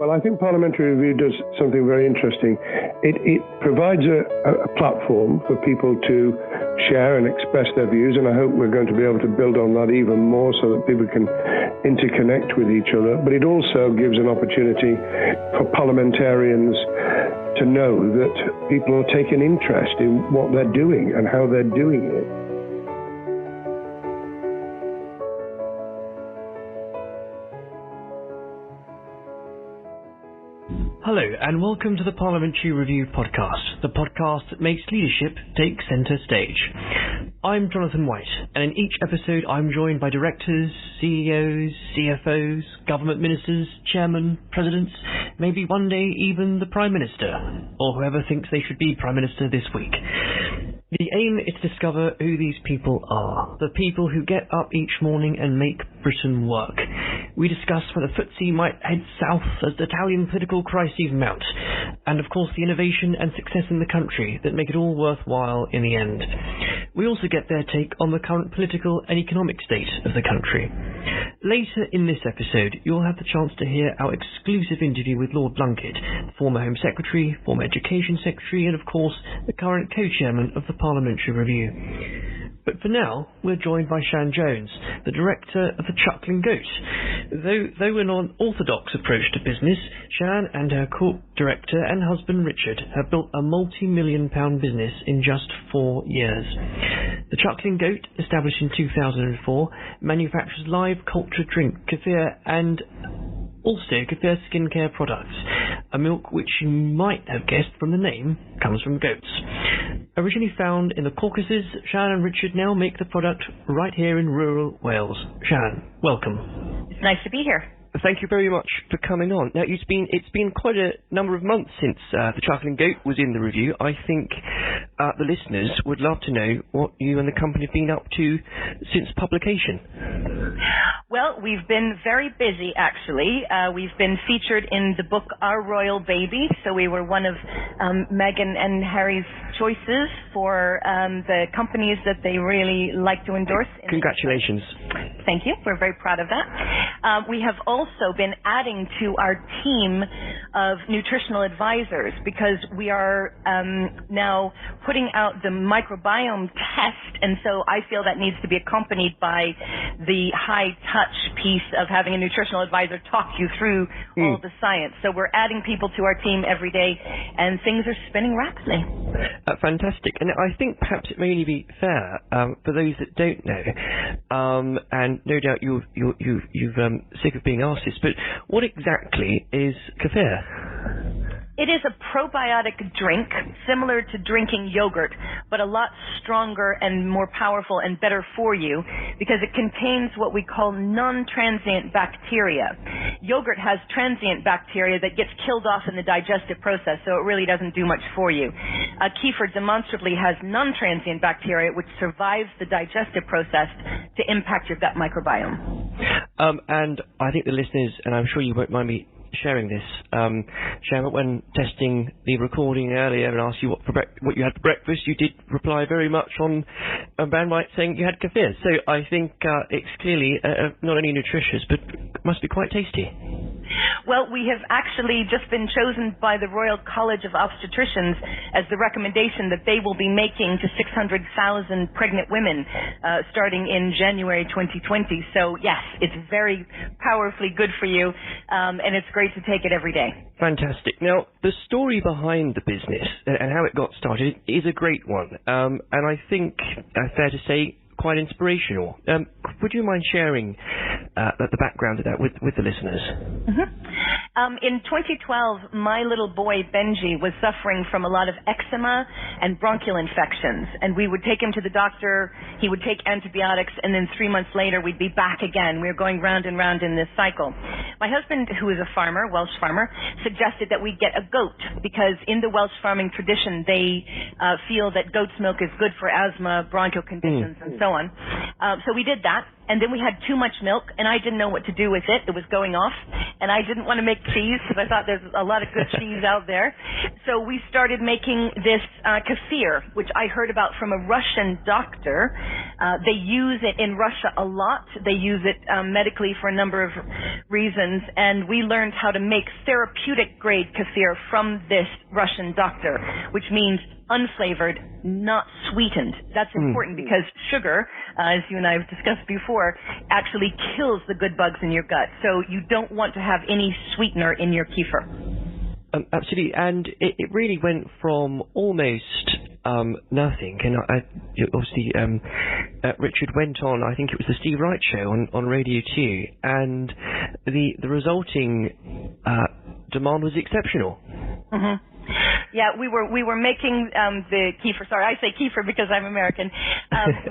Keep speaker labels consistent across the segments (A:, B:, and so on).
A: Well, I think Parliamentary Review does something very interesting. It provides a platform for people to share and express their views, and I hope we're going to be able to build on that even more so that people can interconnect with each other. But it also gives an opportunity for parliamentarians to know that people are taking interest in what they're doing and how they're doing it.
B: Hello, and welcome to the Parliamentary Review podcast, the podcast that makes leadership take centre stage. I'm Jonathan White, and in each episode I'm joined by directors, CEOs, CFOs, government ministers, chairmen, presidents, maybe one day even the Prime Minister, or whoever thinks they should be Prime Minister this week. The aim is to discover who these people are, the people who get up each morning and make Britain work. We discuss where the FTSE might head south as the Italian political crises mount, and of course the innovation and success in the country that make it all worthwhile in the end. We also get their take on the current political and economic state of the country. Later in this episode, you'll have the chance to hear our exclusive interview with Lord Blunkett, former Home Secretary, former Education Secretary, and of course the current co-chairman of the Parliamentary Review. But for now, we're joined by Shann Jones, the director of the Chuckling Goat. Though an unorthodox approach to business, Shann and her co-director and husband Richard have built a multi-million-pound business in just 4 years. The Chuckling Goat, established in 2004, manufactures live cultured drink, kefir, and also kefir skincare products. A milk which you might have guessed from the name comes from goats. Originally found in the Caucasus, Shann and Richard now make the product right here in rural Wales. Shann, welcome.
C: It's nice to be here.
B: Thank you very much for coming on. Now, it's been quite a number of months since the Chuckling Goat was in the review. I think the listeners would love to know what you and the company have been up to since publication.
C: Well, we've been very busy, actually. We've been featured in the book Our Royal Baby, so we were one of Meghan and Harry's choices for the companies that they really like to endorse.
B: Congratulations.
C: Thank you. We're very proud of that. We have also been adding to our team of nutritional advisors because we are now putting out the microbiome test, and so I feel that needs to be accompanied by the high-touch piece of having a nutritional advisor talk you through all the science. So we're adding people to our team every day, and things are spinning rapidly.
B: Fantastic. And I think perhaps it may only be fair for those that don't know, and no doubt you've sick of being asked this, but what exactly is kefir?
C: It is a probiotic drink, similar to drinking yogurt, but a lot stronger and more powerful and better for you because it contains what we call non-transient bacteria. Yogurt has transient bacteria that gets killed off in the digestive process, so it really doesn't do much for you. Kefir demonstrably has non-transient bacteria which survives the digestive process to impact your gut microbiome.
B: And I think the listeners, and I'm sure you won't mind me sharing this, Shann, when testing the recording earlier and asked you what you had for breakfast, you did reply very much on bandwidth saying you had kefir. So I think it's clearly not only nutritious, but must be quite tasty.
C: Well, we have actually just been chosen by the Royal College of Obstetricians as the recommendation that they will be making to 600,000 pregnant women starting in January 2020. So yes, it's very powerfully good for you, and it's great to take it every day.
B: Fantastic. Now, the story behind the business and how it got started is a great one, and I think, fair to say, quite inspirational. Would you mind sharing the background of that with the listeners?
C: In 2012, my little boy Benji was suffering from a lot of eczema and bronchial infections, and we would take him to the doctor, he would take antibiotics, and then 3 months later we'd be back again. We were going round and round in this cycle. My husband, who is a farmer, Welsh farmer, suggested that we get a goat because in the Welsh farming tradition they feel that goat's milk is good for asthma, bronchial conditions, and so on. So we did that. and then we had too much milk, and I didn't know what to do with it. It was going off, and I didn't want to make cheese because I thought there's a lot of good cheese out there. So we started making this kefir, which I heard about from a Russian doctor. They use it in Russia a lot. They use it medically for a number of reasons, and we learned how to make therapeutic-grade kefir from this Russian doctor, which means unflavored, not sweetened. That's important because sugar, as you and I have discussed before, actually kills the good bugs in your gut. So you don't want to have any sweetener in your kefir.
B: Absolutely, and it really went from almost nothing. And obviously, Richard went on, I think it was the Steve Wright show on Radio 2, and the resulting demand was exceptional. Mm-hmm.
C: Yeah, we were making the kefir. Sorry, I say kefir because I'm American.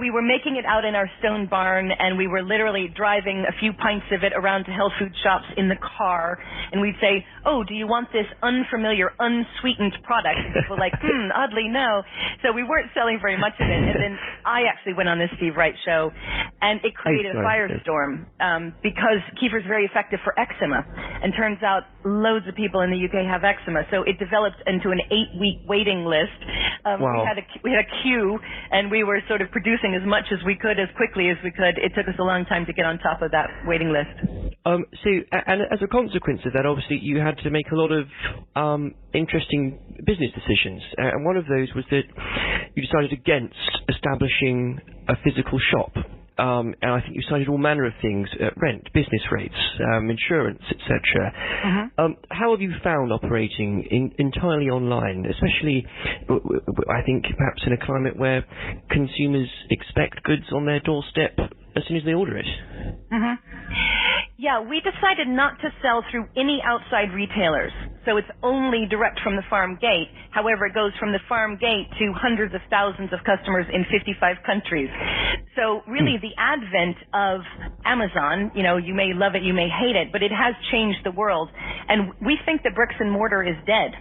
C: We were making it out in our stone barn, and we were literally driving a few pints of it around to health food shops in the car, and we'd say, "Oh, do you want this unfamiliar, unsweetened product?" And people were like, oddly no. So we weren't selling very much of it, and then I actually went on this Steve Wright show, and it created a firestorm because kefir is very effective for eczema, and turns out loads of people in the UK have eczema, so it developed into an 8-week waiting list.
B: Wow.
C: We had a queue, and we were sort of producing as much as we could, as quickly as we could. It took us a long time to get on top of that waiting list.
B: And as a consequence of that, obviously, you had to make a lot of interesting business decisions. And one of those was that you decided against establishing a physical shop. And I think you cited all manner of things, rent, business rates, insurance, etc. How have you found operating entirely online, especially, I think, perhaps in a climate where consumers expect goods on their doorstep as soon as they order it?
C: Yeah, we decided not to sell through any outside retailers. So it's only direct from the farm gate. However, it goes from the farm gate to hundreds of thousands of customers in 55 countries. So really the advent of Amazon, you may love it, you may hate it, but it has changed the world. And we think that bricks and mortar is dead.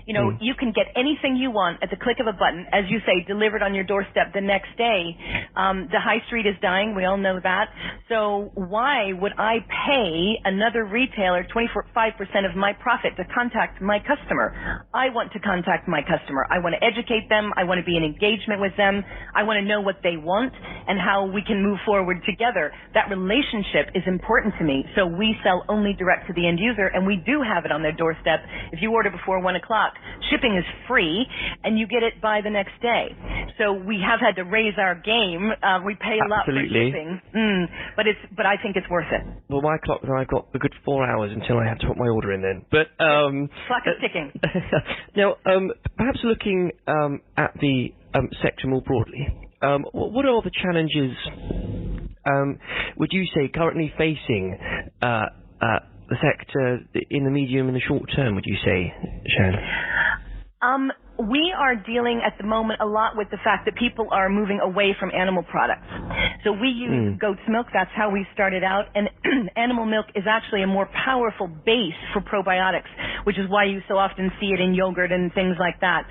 C: You can get anything you want at the click of a button, as you say, delivered on your doorstep the next day. The high street is dying, we all know that. So why would I pay another retailer 25% of my profit to contact my customer? I want to contact my customer. I want to educate them. I want to be in engagement with them. I want to know what they want and how we can move forward together. That relationship is important to me. So we sell only direct to the end user, and we do have it on their doorstep. If you order before 1 o'clock, shipping is free, and you get it by the next day. So we have had to raise our game. We pay a lot for shipping, but I think it's worth it.
B: Well, my clock, I've got a good 4 hours until I have to put my order in then. But
C: clock is ticking.
B: Now, perhaps looking at the sector more broadly, what are the challenges, would you say, currently facing the sector in the medium and the short term, would you say, Shann?
C: We are dealing at the moment a lot with the fact that people are moving away from animal products. So we use goat's milk. That's how we started out. And animal milk is actually a more powerful base for probiotics, which is why you so often see it in yogurt and things like that.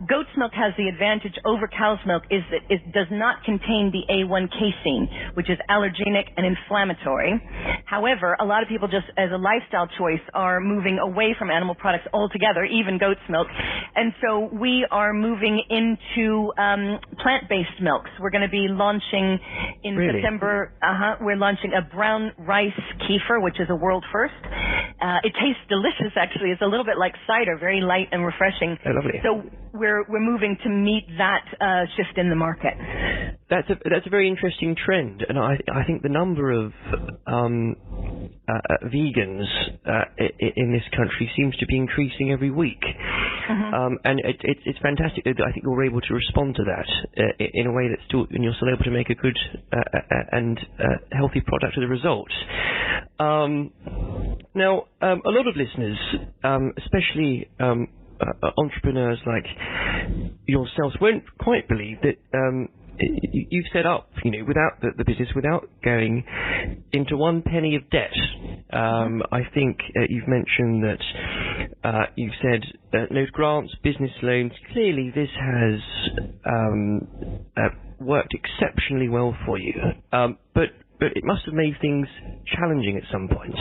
C: Goat's milk has the advantage over cow's milk is that it does not contain the A1 casein, which is allergenic and inflammatory. However, a lot of people just as a lifestyle choice are moving away from animal products altogether, even goat's milk. And so we are moving into plant-based milks. We're going to be launching in September. We're launching a brown rice kefir, which is a world first. It tastes delicious, actually. It's a little bit like cider, very light and refreshing.
B: Oh, lovely.
C: So we're moving to meet that shift in the market.
B: That's a very interesting trend, and I think the number of vegans in this country seems to be increasing every week. And it's fantastic that I think you're able to respond to that in a way that's still, and you're still able to make a good and healthy product as a result. Now, a lot of listeners, especially entrepreneurs like yourselves, won't quite believe that you've set up, without the business, without going into one penny of debt. I think you've mentioned that you've said no grants, business loans. Clearly, this has worked exceptionally well for you. But but it must have made things challenging at some points.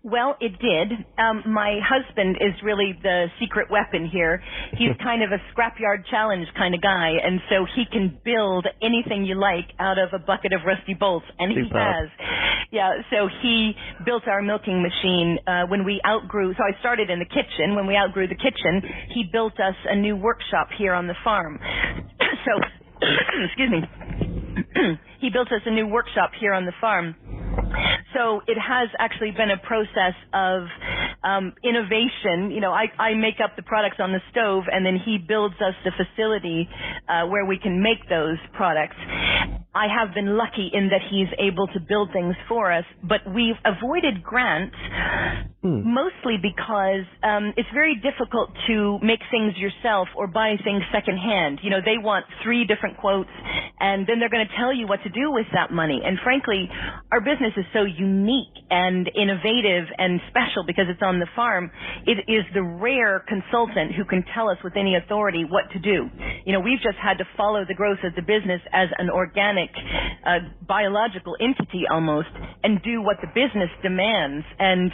C: Well, it did. My husband is really the secret weapon here. He's kind of a scrapyard challenge kind of guy, and so he can build anything you like out of a bucket of rusty bolts, and he has. Yeah, so he built our milking machine when we outgrew. So I started in the kitchen. When we outgrew the kitchen, he built us a new workshop here on the farm. So, excuse me. He built us a new workshop here on the farm. So it has actually been a process of innovation. You know, I make up the products on the stove, and then he builds us the facility where we can make those products. I have been lucky in that he's able to build things for us, but we've avoided grants mostly because it's very difficult to make things yourself or buy things secondhand. You know, they want 3 different quotes, and then they're going to tell you what to do with that money. And frankly, our business is so unique and innovative and special because it's on the farm. It is the rare consultant who can tell us with any authority what to do. You know, we've just had to follow the growth of the business as an organic, biological entity almost, and do what the business demands. And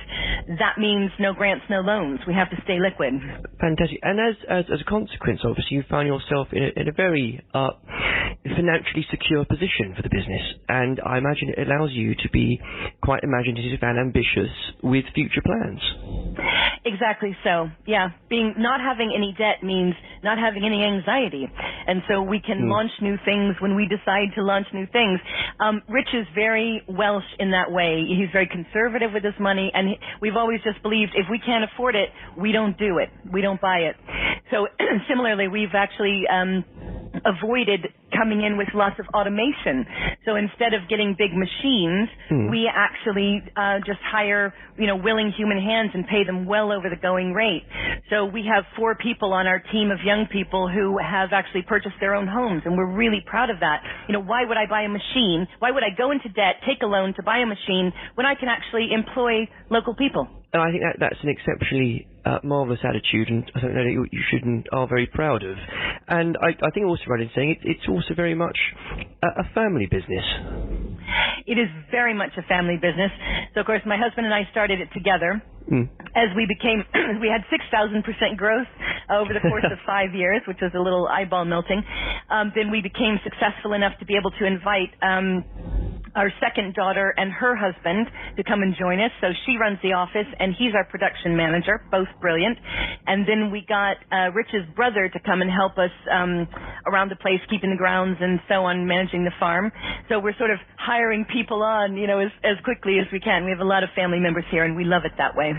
C: that means no grants, no loans. We have to stay liquid.
B: Fantastic. And as a consequence, obviously, you found yourself in a very financially secure position for the business. And I imagine it allows you to be quite imaginative and ambitious with future plans.
C: Exactly so. Yeah. Not having any debt means not having any anxiety. And so we can launch new things when we decide to launch new things. Rich is very Welsh in that way. He's very conservative with his money, and we've always just believed if we can't afford it, we don't do it. We don't buy it. So similarly, we've actually avoided coming in with lots of automation. So instead of getting big machines, we actually just hire, willing human hands and pay them well over the going rate. So we have 4 people on our team of young people who have actually purchased their own homes, and we're really proud of that. Why would I buy a machine? Why would I go into debt, take a loan to buy a machine when I can actually employ local people?
B: And I think that's an exceptionally marvellous attitude, and I think that you should and are very proud of. And I think also right in saying it's also very much a family business.
C: It is very much a family business. So, of course, my husband and I started it together. As we had 6,000% growth over the course of 5 years, which was a little eyeball melting. Then we became successful enough to be able to invite our second daughter and her husband to come and join us. So she runs the office, and he's our production manager, both brilliant. And then we got Rich's brother to come and help us around the place, keeping the grounds and so on, managing the farm. So we're sort of hiring people on, as quickly as we can. We have a lot of family members here, and we love it that way.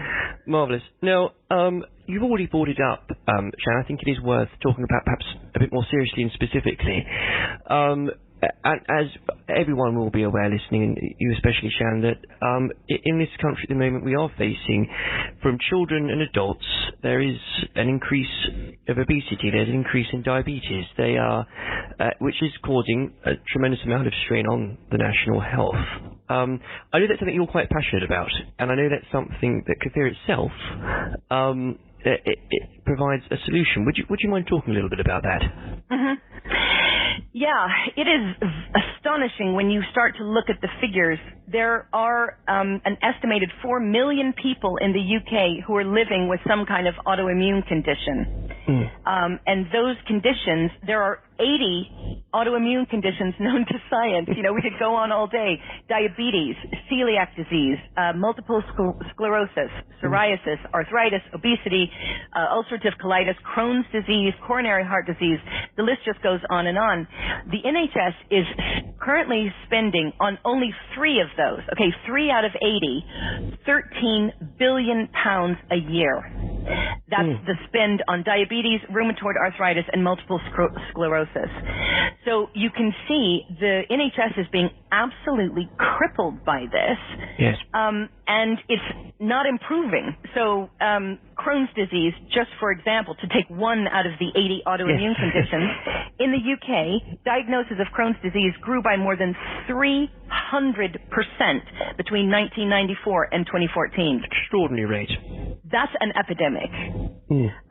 B: Marvellous. Now, you've already brought it up, Shann. I think it is worth talking about perhaps a bit more seriously and specifically. And as everyone will be aware listening, and you especially, Shann, that in this country at the moment we are facing, from children and adults, there is an increase of obesity, there's an increase in diabetes, which is causing a tremendous amount of strain on the national health. I know that's something you're quite passionate about, and I know that's something that kefir itself it provides a solution. Would you mind talking a little bit about that?
C: Mm-hmm. Yeah, it is astonishing when you start to look at the figures. There are an estimated 4 million people in the UK who are living with some kind of autoimmune condition. And those conditions, there are 80 autoimmune conditions known to science. We could go on all day. Diabetes, celiac disease, multiple sclerosis, psoriasis, arthritis, obesity, ulcerative colitis, Crohn's disease, coronary heart disease. The list just goes on and on. The NHS is currently spending on only 3 of those, 3 out of 80, £13 billion a year. That's the spend on diabetes, rheumatoid arthritis, and multiple sclerosis. So you can see the NHS is being absolutely crippled by this. Yes. And it's not improving. So Crohn's disease, just for example, to take 1 out of the 80 autoimmune conditions, in the UK, diagnosis of Crohn's disease grew by more than 300% between 1994 and 2014.
B: Extraordinary rate.
C: That's an epidemic.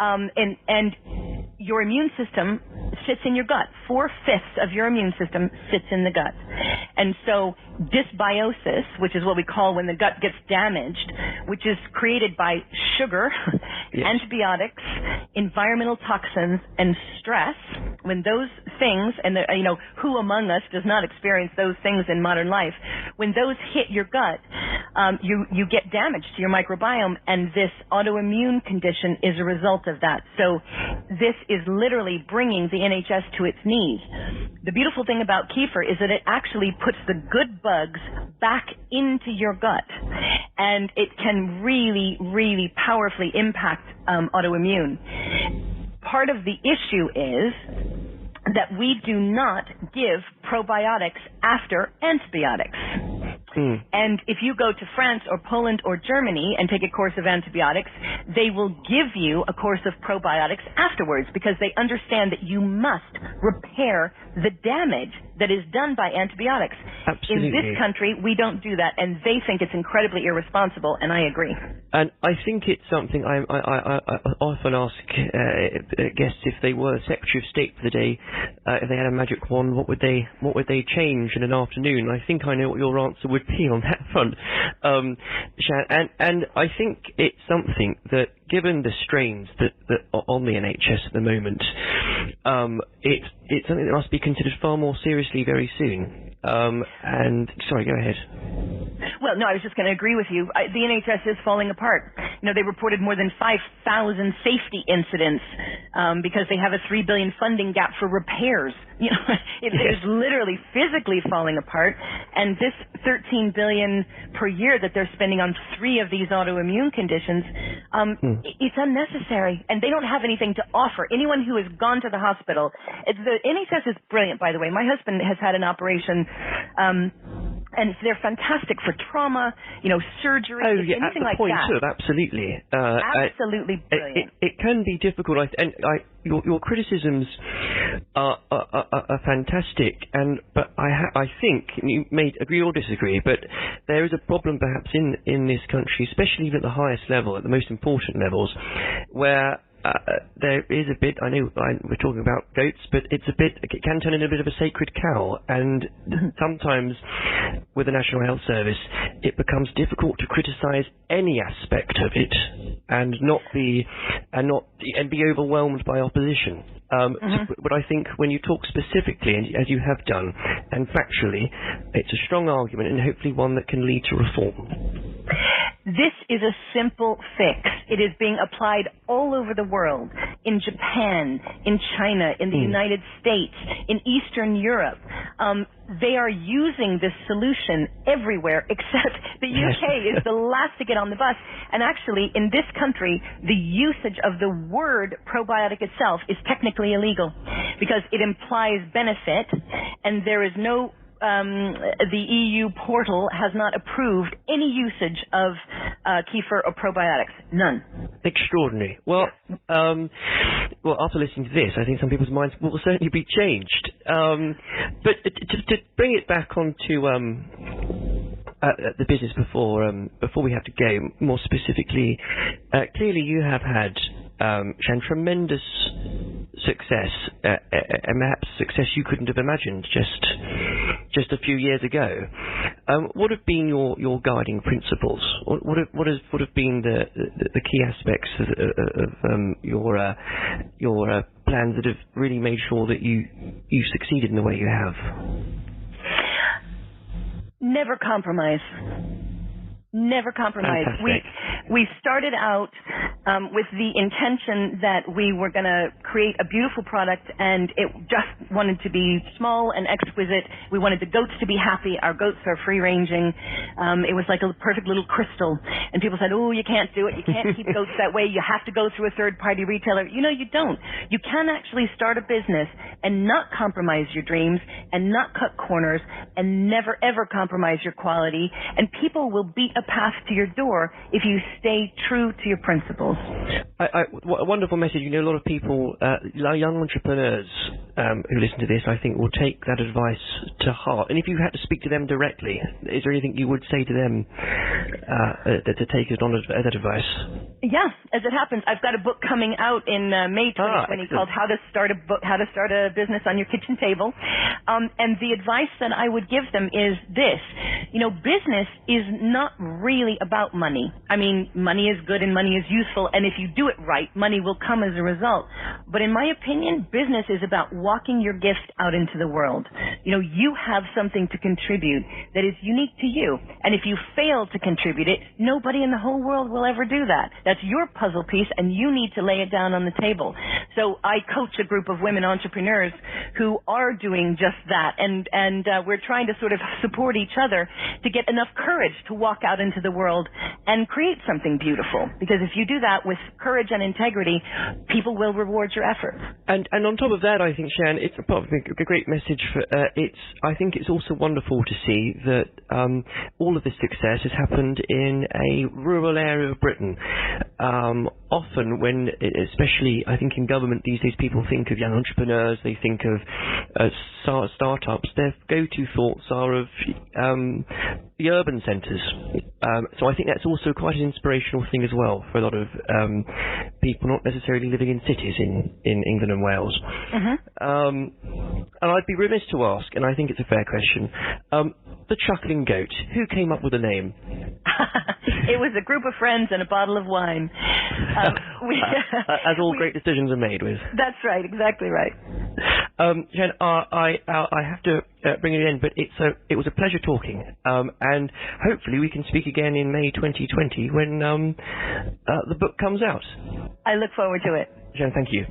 C: And your immune system sits in your gut. 4/5 of your immune system sits in the gut. And so dysbiosis, which is what we call when the gut gets damaged, which is created by sugar, yes, antibiotics, environmental toxins, and stress, when those things, and who among us does not experience those things in modern life, when those hit your gut, you get damage to your microbiome, and this autoimmune condition is a result of that. So this is literally bringing the NHS to its knees. The beautiful thing about kefir is that it actually puts the good bugs back into your gut, and it can really, really powerfully impact autoimmune. Part of the issue is that we do not give probiotics after antibiotics. And if you go to France or Poland or Germany and take a course of antibiotics, they will give you a course of probiotics afterwards because they understand that you must repair the damage that is done by antibiotics.
B: Absolutely.
C: In this country, we don't do that, and they think it's incredibly irresponsible, and I agree.
B: And I think it's something I often ask guests if they were Secretary of State for the day, if they had a magic wand, what would they change in an afternoon? I think I know what your answer would be on that front, Shann. And I think it's something that, given the strains that are on the NHS at the moment, it's something that must be considered far more seriously very soon. And sorry, go ahead.
C: Well, no, I was just going to agree with you. The NHS is falling apart. They reported more than 5,000 safety incidents because they have a $3 billion funding gap for repairs. It is literally physically falling apart. And this $13 billion per year that they're spending on 3 of these autoimmune conditions, it's unnecessary. And they don't have anything to offer. Anyone who has gone to the hospital, the NHS is brilliant, by the way. My husband has had an operation, and they're fantastic for trauma, surgery, anything like that.
B: Oh, yeah, at the point of, absolutely.
C: Absolutely brilliant.
B: It can be difficult, your criticisms are fantastic, but I think you may agree or disagree, but there is a problem perhaps in this country, especially even at the highest level, at the most important levels, where there is a bit, I know we're talking about goats, but it can turn into a bit of a sacred cow, and sometimes with the National Health Service it becomes difficult to criticise any aspect of it and be overwhelmed by opposition. But I think when you talk specifically, and as you have done, and factually, it's a strong argument and hopefully one that can lead to reform.
C: This is a simple fix. It is being applied all over the world, in Japan, in China, in the United States, in Eastern Europe. They are using this solution everywhere, except the UK is the last to get on the bus. And actually, in this country, the usage of the word probiotic itself is technically illegal because it implies benefit, and there is no the EU portal has not approved any usage of kefir or probiotics. None.
B: Extraordinary. Well, after listening to this, I think some people's minds will certainly be changed. But to bring it back onto the business before we have to go, more specifically, clearly you have had, Shann, tremendous success, and perhaps success you couldn't have imagined just a few years ago. What have been your guiding principles? What have been the key aspects of your plans that have really made sure that you succeeded in the way you have?
C: Never compromise. Never compromise. We started out with the intention that we were going to create a beautiful product, and it just wanted to be small and exquisite. We wanted the goats to be happy. Our goats are free-ranging. It was like a perfect little crystal. And people said, oh, you can't do it. You can't keep goats that way. You have to go through a third-party retailer. You don't. You can actually start a business and not compromise your dreams and not cut corners and never, ever compromise your quality. And people will beat a path to your door if you stay true to your principles.
B: What a wonderful message. A lot of people young entrepreneurs who listen to this, I think, will take that advice to heart. And if you had to speak to them directly, is there anything you would say to them to take on that advice?
C: Yeah, as it happens, I've got a book coming out in May 2020 called How to Start a Business on Your Kitchen Table. And the advice that I would give them is this. Business is not really about money. I mean, money is good and money is useful, and if you do it right, money will come as a result. But in my opinion, business is about walking your gift out into the world. You have something to contribute that is unique to you. And if you fail to contribute it, nobody in the whole world will ever do that. That's your puzzle piece, and you need to lay it down on the table. So I coach a group of women entrepreneurs who are doing just that, and we're trying to sort of support each other to get enough courage to walk out into the world and create something beautiful. Because if you do that with courage and integrity, people will reward your efforts.
B: And on top of that, I think, Shann, it's probably a great message for I think it's also wonderful to see that all of this success has happened in a rural area of Britain. Often when, especially I think in government these days, people think of young entrepreneurs, they think of startups, their go-to thoughts are of the urban centres. So I think that's also quite an inspirational thing as well for a lot of people not necessarily living in cities in England and Wales. And I'd be remiss to ask, and I think it's a fair question, the Chuckling Goat, who came up with the name?
C: It was a group of friends and a bottle of wine.
B: As all great decisions are made with.
C: That's right, exactly right.
B: Shann, I have to bring it in, but it was a pleasure talking, and hopefully we can speak again in May 2020 when the book comes out.
C: I look forward to it.
B: Shann, thank you.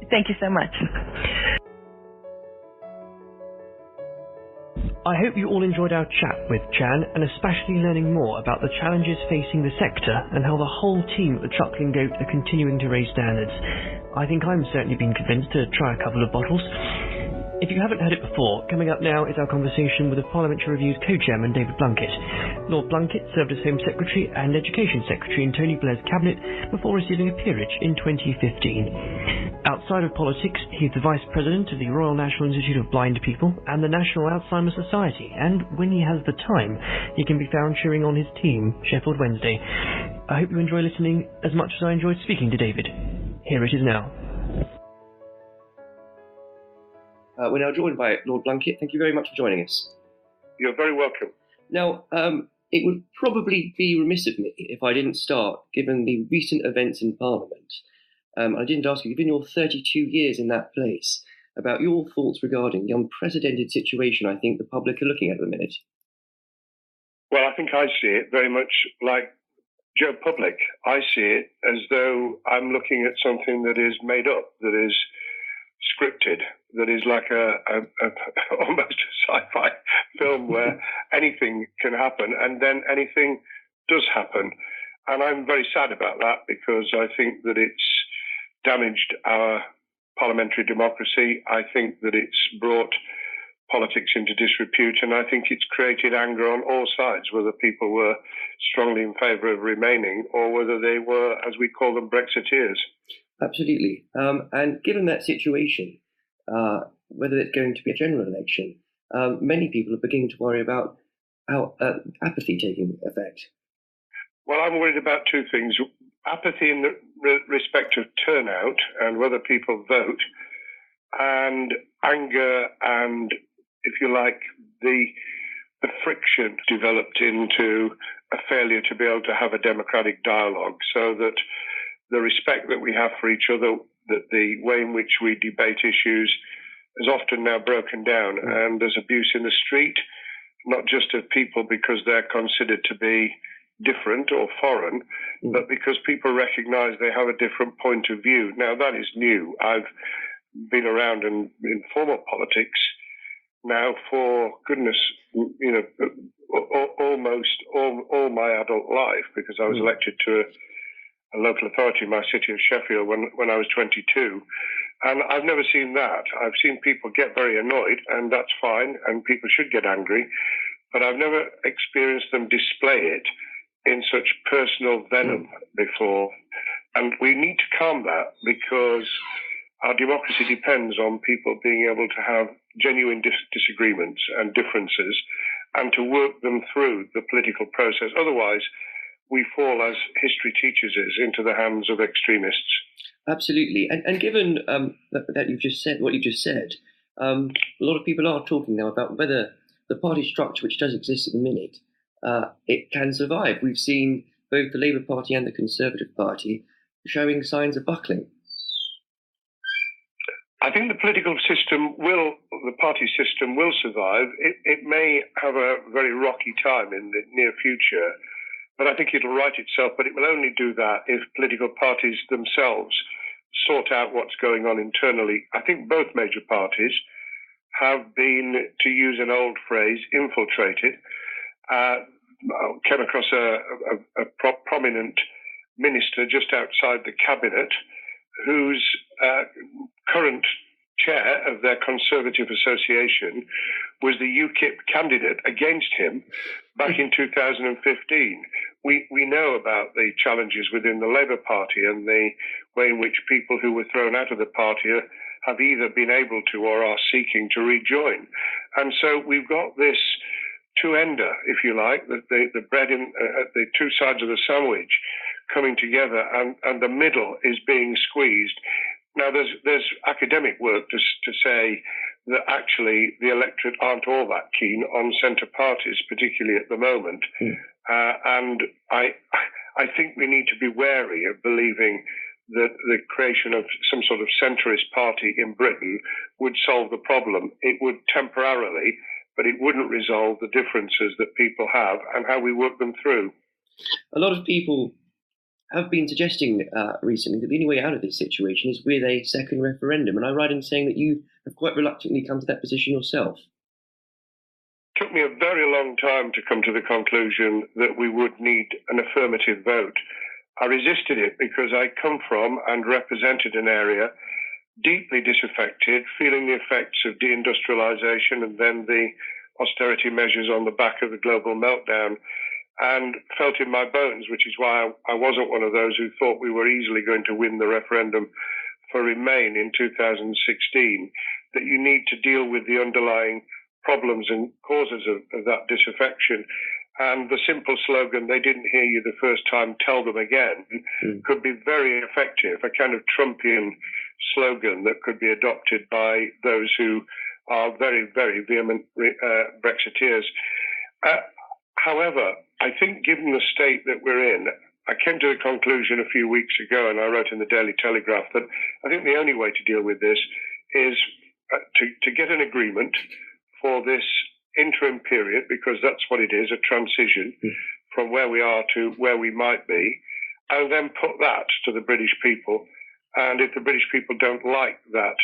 C: Thank you so much.
B: I hope you all enjoyed our chat with Shann, and especially learning more about the challenges facing the sector and how the whole team at the Chuckling Goat are continuing to raise standards. I think I'm certainly been convinced to try a couple of bottles. If you haven't heard it before, coming up now is our conversation with the Parliamentary Review's co-chairman, David Blunkett. Lord Blunkett served as Home Secretary and Education Secretary in Tony Blair's cabinet before receiving a peerage in 2015. Outside of politics, he's the Vice President of the Royal National Institute of Blind People and the National Alzheimer's Society, and when he has the time, he can be found cheering on his team, Sheffield Wednesday. I hope you enjoy listening as much as I enjoyed speaking to David. Here it is now. We're now joined by Lord Blunkett. Thank you very much for joining us.
A: You're very welcome.
B: Now, it would probably be remiss of me if I didn't start, given the recent events in Parliament. I didn't ask you, given your 32 years in that place, about your thoughts regarding the unprecedented situation I think the public are looking at the minute.
A: Well, I think I see it very much like Joe Public. I see it as though I'm looking at something that is made up, that is scripted, that is like almost a sci-fi film where anything can happen and then anything does happen. And I'm very sad about that because I think that it's damaged our parliamentary democracy. I think that it's brought politics into disrepute, and I think it's created anger on all sides, whether people were strongly in favour of remaining or whether they were, as we call them, Brexiteers.
B: Absolutely. And given that situation, whether it's going to be a general election, many people are beginning to worry about how apathy taking effect.
A: Well, I'm worried about two things. Apathy in the respect of turnout and whether people vote, and anger and, if you like, the friction developed into a failure to be able to have a democratic dialogue, so that the respect that we have for each other, that the way in which we debate issues is often now broken down, and there's abuse in the street, not just of people because they're considered to be different or foreign, but because people recognize they have a different point of view. Now, that is new. I've been around in formal politics now for, goodness, almost all my adult life, because I was elected to a local authority in my city of Sheffield when I was 22. And I've never seen that. I've seen people get very annoyed, and that's fine, and people should get angry, but I've never experienced them display it in such personal venom before. And we need to calm that, because our democracy depends on people being able to have genuine disagreements and differences and to work them through the political process. Otherwise, we fall, as history teaches us, into the hands of extremists.
D: Absolutely. And given that you've just said what you just said, a lot of people are talking now about whether the party structure, which does exist at the minute, it can survive. We've seen both the Labour Party and the Conservative Party showing signs of buckling.
A: I think the political system the party system will survive. It may have a very rocky time in the near future, but I think it'll right itself. But it will only do that if political parties themselves sort out what's going on internally. I think both major parties have been, to use an old phrase, infiltrated. Came across a prominent minister just outside the cabinet whose current chair of their Conservative Association was the UKIP candidate against him back in 2015. We know about the challenges within the Labour Party and the way in which people who were thrown out of the party have either been able to or are seeking to rejoin. And so we've got this two-ender, if you like, the bread at the two sides of the sandwich coming together, and the middle is being squeezed. Now, there's academic work to say that actually the electorate aren't all that keen on centre parties, particularly at the moment. And I think we need to be wary of believing that the creation of some sort of centrist party in Britain would solve the problem. It would temporarily, but it wouldn't resolve the differences that people have and how we work them through.
D: A lot of people have been suggesting recently that the only way out of this situation is with a second referendum. And I write in saying that you have quite reluctantly come to that position yourself.
A: It took me a very long time to come to the conclusion that we would need an affirmative vote. I resisted it because I come from and represented an area deeply disaffected, feeling the effects of deindustrialization and then the austerity measures on the back of the global meltdown, and felt in my bones, which is why I wasn't one of those who thought we were easily going to win the referendum for Remain in 2016, that you need to deal with the underlying problems and causes of that disaffection. And the simple slogan, "They didn't hear you the first time, tell them again," could be very effective, a kind of Trumpian slogan that could be adopted by those who are very, very vehement Brexiteers. However, I think given the state that we're in, I came to the conclusion a few weeks ago, and I wrote in the Daily Telegraph, that I think the only way to deal with this is to get an agreement for this interim period, because that's what it is, a transition from where we are to where we might be, and then put that to the British people. And if the British people don't like that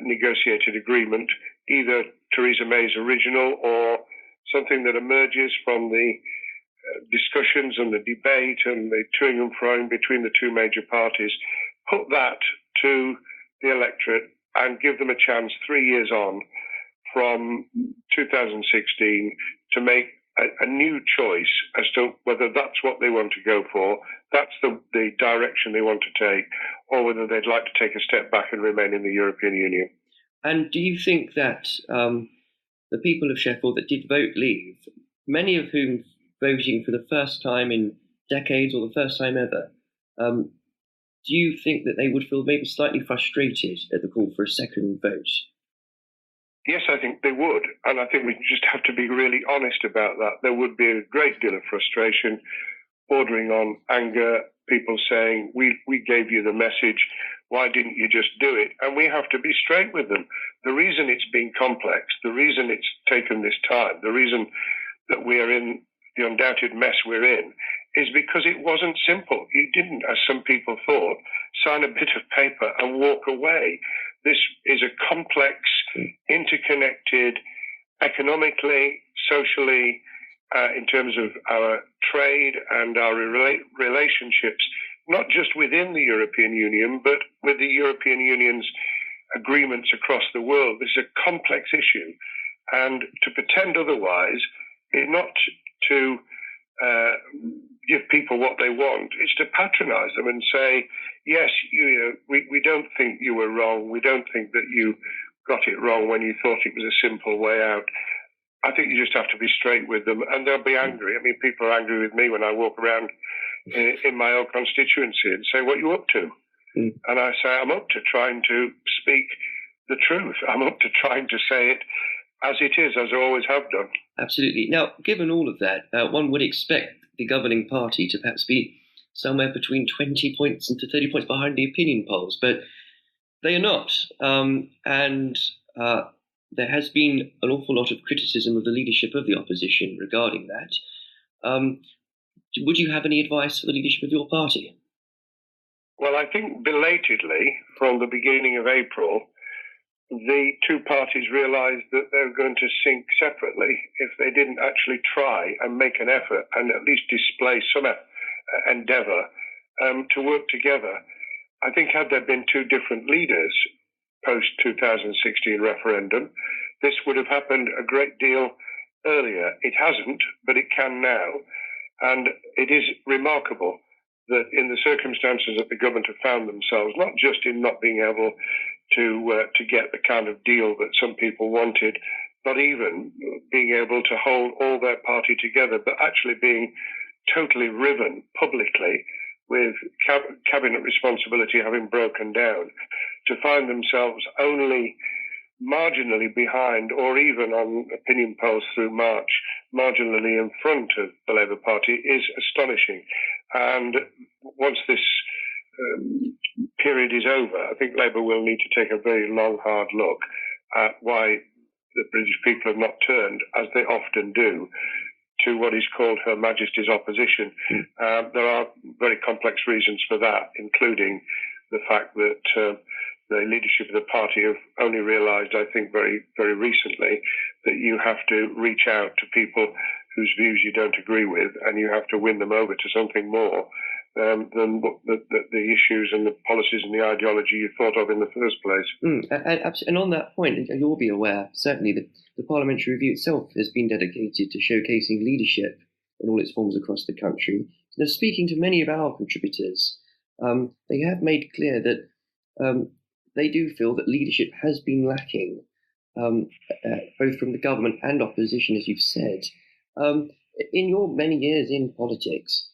A: negotiated agreement, either Theresa May's original or something that emerges from the discussions and the debate and the toing and froing between the two major parties, put that to the electorate and give them a chance 3 years on from 2016 to make a new choice as to whether that's what they want to go for, that's the direction they want to take, or whether they'd like to take a step back and remain in the European Union.
D: And do you think that the people of Sheffield that did vote leave, many of whom voting for the first time in decades or the first time ever, do you think that they would feel maybe slightly frustrated at the call for a second vote?
A: Yes, I think they would. And I think we just have to be really honest about that. There would be a great deal of frustration, bordering on anger, people saying, we gave you the message, why didn't you just do it? And we have to be straight with them. The reason it's been complex, the reason it's taken this time, the reason that we are in the undoubted mess we're in, is because it wasn't simple. You didn't, as some people thought, sign a bit of paper and walk away. This is a complex, interconnected, economically, socially, in terms of our trade and our relationships, not just within the European Union, but with the European Union's agreements across the world. This is a complex issue. And to pretend otherwise is not to give people what they want. It's to patronize them and say, yes, we don't think you were wrong. We don't think that you got it wrong when you thought it was a simple way out. I think you just have to be straight with them, and they'll be angry. I mean, people are angry with me when I walk around in my own constituency and say, "What are you up to?" And I say, "I'm up to trying to speak the truth. I'm up to trying to say it as it is, as I always have done."
D: Absolutely. Now, given all of that, one would expect the governing party to perhaps be somewhere between 20 points and to 30 points behind the opinion polls, but they are not. There has been an awful lot of criticism of the leadership of the opposition regarding that. Would you have any advice for the leadership of your party?
A: Well, I think belatedly, from the beginning of April, the two parties realised that they were going to sink separately if they didn't actually try and make an effort and at least display some endeavour to work together. I think had there been two different leaders post-2016 referendum, this would have happened a great deal earlier. It hasn't, but it can now. And it is remarkable that in the circumstances that the government have found themselves, not just in not being able to get the kind of deal that some people wanted, not even being able to hold all their party together, but actually being totally riven publicly with cabinet responsibility having broken down, to find themselves only marginally behind, or even on opinion polls through March, marginally in front of the Labour Party is astonishing. And once this period is over, I think Labour will need to take a very long, hard look at why the British people have not turned, as they often do, to what is called Her Majesty's opposition. There are very complex reasons for that, including the fact that the leadership of the party have only realised, I think, very, very recently, that you have to reach out to people whose views you don't agree with, and you have to win them over to something more than the issues and the policies and the ideology you thought of in the first place.
D: And on that point, you'll be aware, certainly, that the Parliamentary Review itself has been dedicated to showcasing leadership in all its forms across the country. Now, speaking to many of our contributors, they have made clear that they do feel that leadership has been lacking, both from the government and opposition, as you've said. In your many years in politics,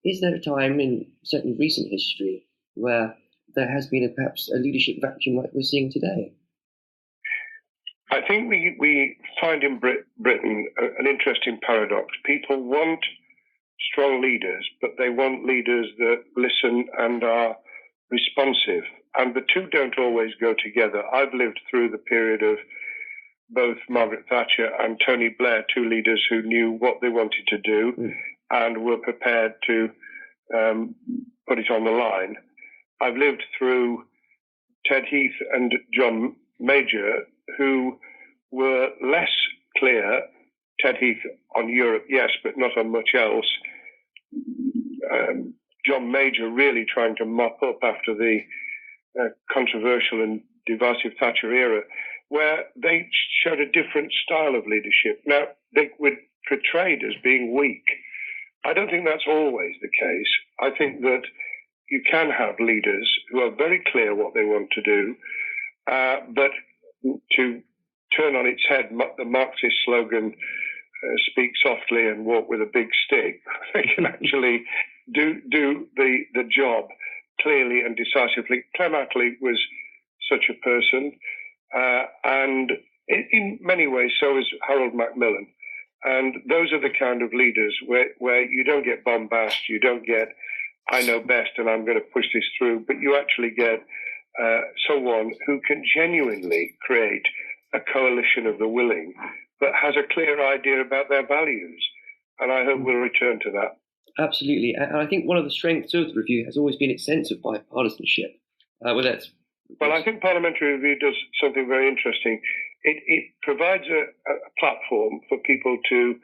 D: is there a time in certainly recent history where there has been perhaps a leadership vacuum like we're seeing today?
A: I think we find in Britain an interesting paradox. People want strong leaders, but they want leaders that listen and are responsive. And the two don't always go together. I've lived through the period of both Margaret Thatcher and Tony Blair, two leaders who knew what they wanted to do and were prepared to put it on the line. I've lived through Ted Heath and John Major, who were less clear. Ted Heath on Europe, yes, but not on much else. John Major really trying to mop up after the controversial and divisive Thatcher era, where they showed a different style of leadership. Now, they were portrayed as being weak. I don't think that's always the case. I think that you can have leaders who are very clear what they want to do, but to turn on its head the Marxist slogan, speak softly and walk with a big stick, they can actually do the job clearly and decisively. Clem Attlee was such a person, and in many ways so is Harold Macmillan. And those are the kind of leaders where you don't get bombast, you don't get, I know best and I'm going to push this through, but you actually get someone who can genuinely create a coalition of the willing, but has a clear idea about their values. And I hope we'll return to that.
D: Absolutely. And I think one of the strengths of the review has always been its sense of bipartisanship. Well,
A: I think Parliamentary Review does something very interesting. It provides a platform for people to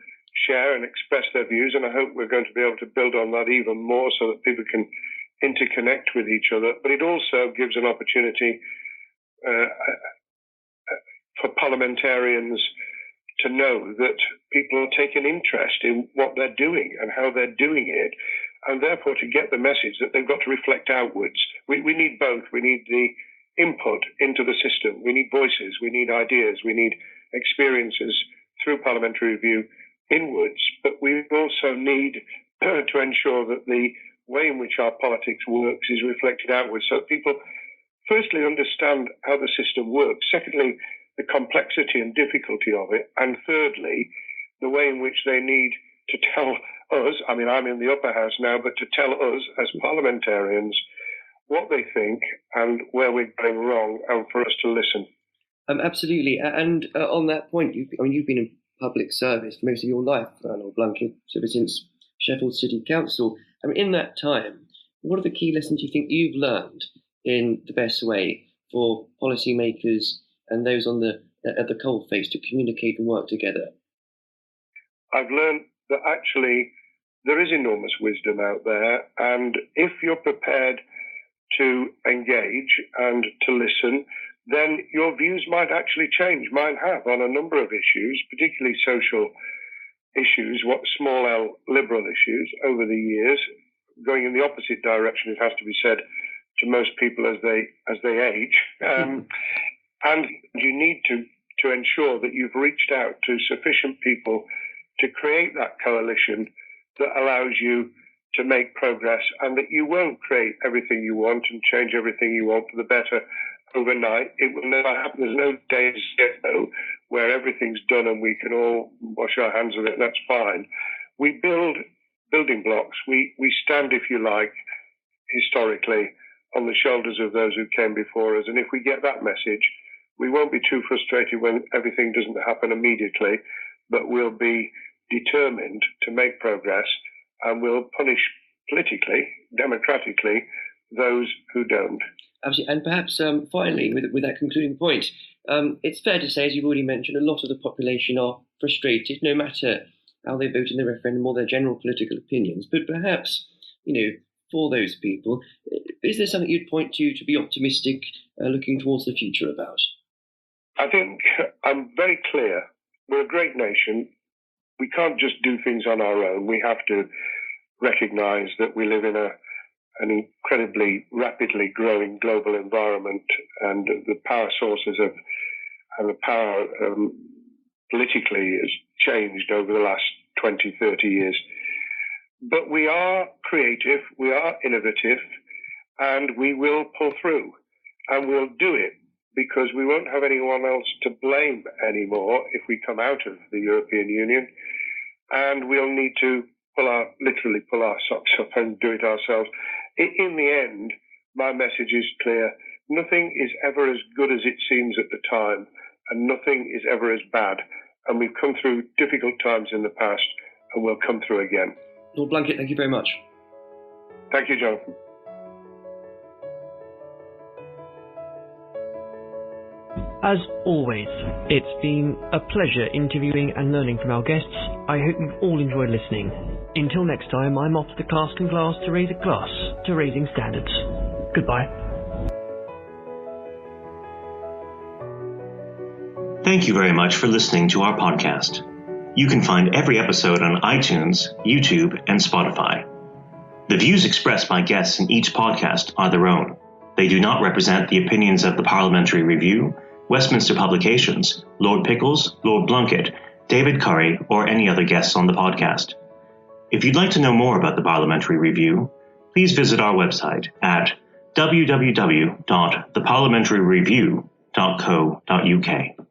A: share and express their views, and I hope we're going to be able to build on that even more so that people can interconnect with each other. But it also gives an opportunity for parliamentarians to know that people are taking interest in what they're doing and how they're doing it, and therefore to get the message that they've got to reflect outwards. We need both. We need the input into the system. We need voices. We need ideas. We need experiences through parliamentary review inwards, but we also need to ensure that the way in which our politics works is reflected outwards, so that people firstly understand how the system works, secondly, the complexity and difficulty of it, and thirdly, the way in which they need to tell us, I mean, I'm in the upper house now, but to tell us as parliamentarians what they think and where we're going wrong, and for us to listen.
D: Absolutely. And on that point, you've been in public service for most of your life, Lord Blunkett, ever since Sheffield City Council. I mean, in that time, what are the key lessons you think you've learned in the best way for policymakers and those at the coalface to communicate and work together?
A: I've learned that actually there is enormous wisdom out there, and if you're prepared to engage and to listen, then your views might actually change. Mine have on a number of issues, particularly social issues, what small L liberal issues over the years, going in the opposite direction, it has to be said, to most people as they age. And you need to ensure that you've reached out to sufficient people to create that coalition that allows you to make progress, and that you won't create everything you want and change everything you want for the better overnight. It will never happen. There's no days where everything's done and we can all wash our hands of it, and that's fine. We build building blocks. We stand, if you like, historically on the shoulders of those who came before us. And if we get that message, we won't be too frustrated when everything doesn't happen immediately, but we'll be determined to make progress, and we'll punish politically, democratically, those who don't.
D: Absolutely. And perhaps finally, with that concluding point, it's fair to say, as you've already mentioned, a lot of the population are frustrated, no matter how they vote in the referendum or their general political opinions. But perhaps, for those people, is there something you'd point to be optimistic, looking towards the future about?
A: I think I'm very clear. We're a great nation. We can't just do things on our own. We have to recognise that we live in an incredibly rapidly growing global environment, and the power sources and the power politically has changed over the last 20, 30 years. But we are creative, we are innovative, and we will pull through, and we'll do it because we won't have anyone else to blame anymore if we come out of the European Union, and we'll need to literally pull our socks up and do it ourselves. In the end, my message is clear. Nothing is ever as good as it seems at the time, and nothing is ever as bad. And we've come through difficult times in the past, and we'll come through again.
D: Lord Blunkett, thank you very much.
A: Thank you, Jonathan.
B: As always, it's been a pleasure interviewing and learning from our guests. I hope you've all enjoyed listening. Until next time, I'm off to the casting glass to raise a glass to raising standards. Goodbye.
E: Thank you very much for listening to our podcast. You can find every episode on iTunes, YouTube, and Spotify. The views expressed by guests in each podcast are their own. They do not represent the opinions of the Parliamentary Review, Westminster Publications, Lord Pickles, Lord Blunkett, David Curry, or any other guests on the podcast. If you'd like to know more about the Parliamentary Review, please visit our website at www.theparliamentaryreview.co.uk.